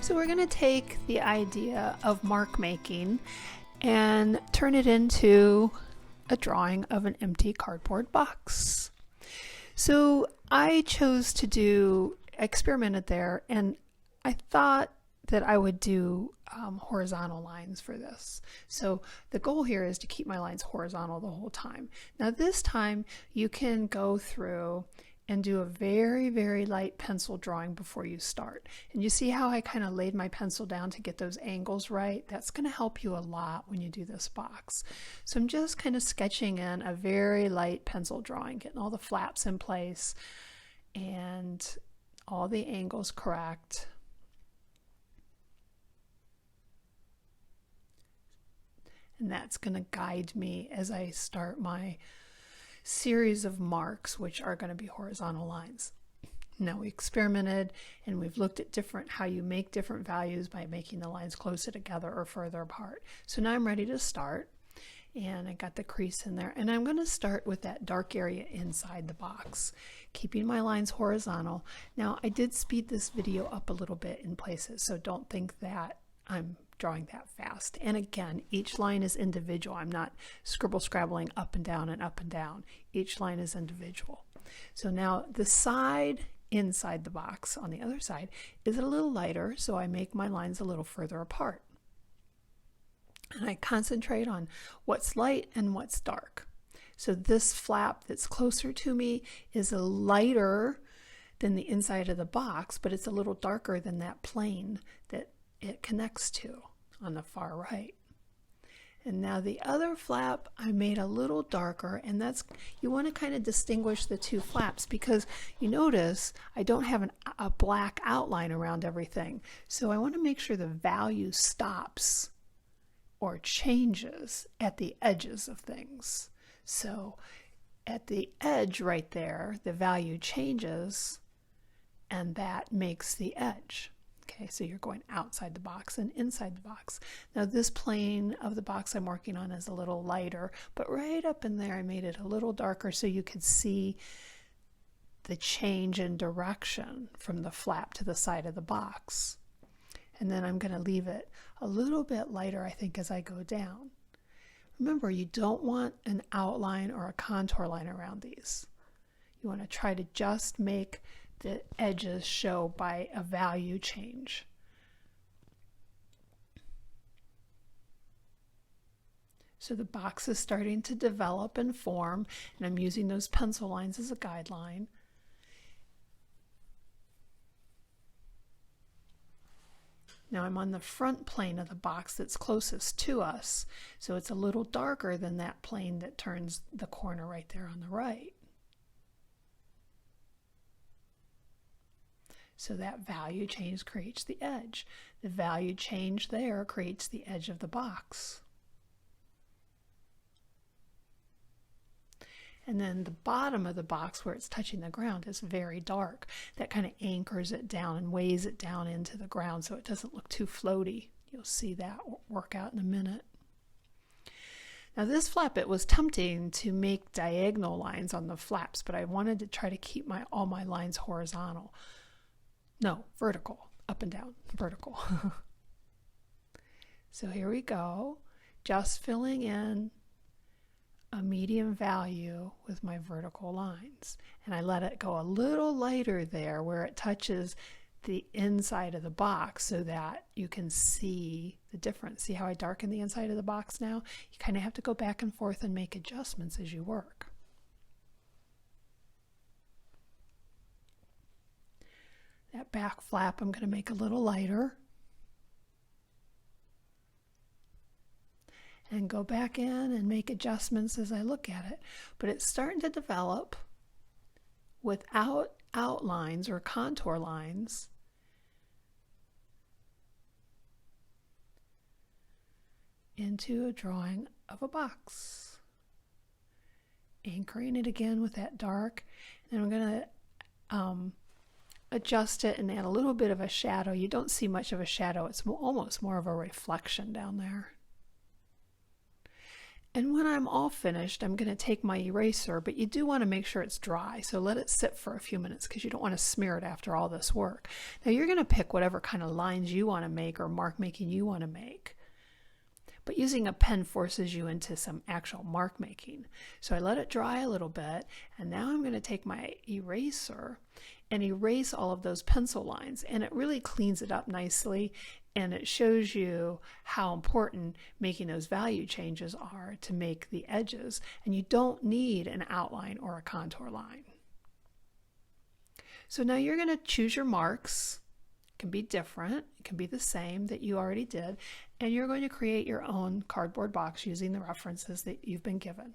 So we're going to take the idea of mark making and turn it into a drawing of an empty cardboard box. So I chose to experimented there, and I thought that I would do horizontal lines for this. So the goal here is to keep my lines horizontal the whole time. Now this time you can go through and do a very, very light pencil drawing before you start. And you see how I kind of laid my pencil down to get those angles right? That's going to help you a lot when you do this box. So I'm just kind of sketching in a very light pencil drawing, getting all the flaps in place and all the angles correct. And that's going to guide me as I start my series of marks, which are going to be horizontal lines. Now we experimented and we've looked at how you make different values by making the lines closer together or further apart. So now I'm ready to start, and I got the crease in there, and I'm going to start with that dark area inside the box, keeping my lines horizontal. Now I did speed this video up a little bit in places, so don't think that I'm drawing that fast. And again, each line is individual. I'm not scrabbling up and down and up and down. Each line is individual. So now the side inside the box on the other side is a little lighter, so I make my lines a little further apart. And I concentrate on what's light and what's dark. So this flap that's closer to me is a lighter than the inside of the box, but it's a little darker than that plane that it connects to on the far right. And now the other flap I made a little darker, and that's, you want to kind of distinguish the two flaps, because you notice I don't have a black outline around everything. So I want to make sure the value stops or changes at the edges of things. So at the edge right there, the value changes, and that makes the edge. Okay, so you're going outside the box and inside the box. Now this plane of the box I'm working on is a little lighter, but right up in there I made it a little darker so you could see the change in direction from the flap to the side of the box. And then I'm going to leave it a little bit lighter, I think, as I go down. Remember, you don't want an outline or a contour line around these. You want to try to just make the edges show by a value change. So the box is starting to develop and form, and I'm using those pencil lines as a guideline. Now I'm on the front plane of the box that's closest to us, so it's a little darker than that plane that turns the corner right there on the right. So that value change creates the edge. The value change there creates the edge of the box. And then the bottom of the box where it's touching the ground is very dark. That kind of anchors it down and weighs it down into the ground so it doesn't look too floaty. You'll see that work out in a minute. Now this flap, it was tempting to make diagonal lines on the flaps, but I wanted to try to keep all my lines horizontal. No, vertical, up and down, vertical. So here we go, just filling in a medium value with my vertical lines. And I let it go a little lighter there where it touches the inside of the box so that you can see the difference. See how I darken the inside of the box now? You kind of have to go back and forth and make adjustments as you work. That back flap I'm going to make a little lighter. And go back in and make adjustments as I look at it. But it's starting to develop without outlines or contour lines. Into a drawing of a box. Anchoring it again with that dark. And I'm going to adjust it and add a little bit of a shadow. You don't see much of a shadow. It's almost more of a reflection down there. And when I'm all finished, I'm going to take my eraser, but you do want to make sure it's dry. So let it sit for a few minutes because you don't want to smear it after all this work. Now you're going to pick whatever kind of lines you want to make or mark making you want to make. But using a pen forces you into some actual mark making. So I let it dry a little bit, and now I'm going to take my eraser and erase all of those pencil lines, and it really cleans it up nicely, and it shows you how important making those value changes are to make the edges, and you don't need an outline or a contour line. So now you're going to choose your marks. It can be different, it can be the same that you already did, and you're going to create your own cardboard box using the references that you've been given.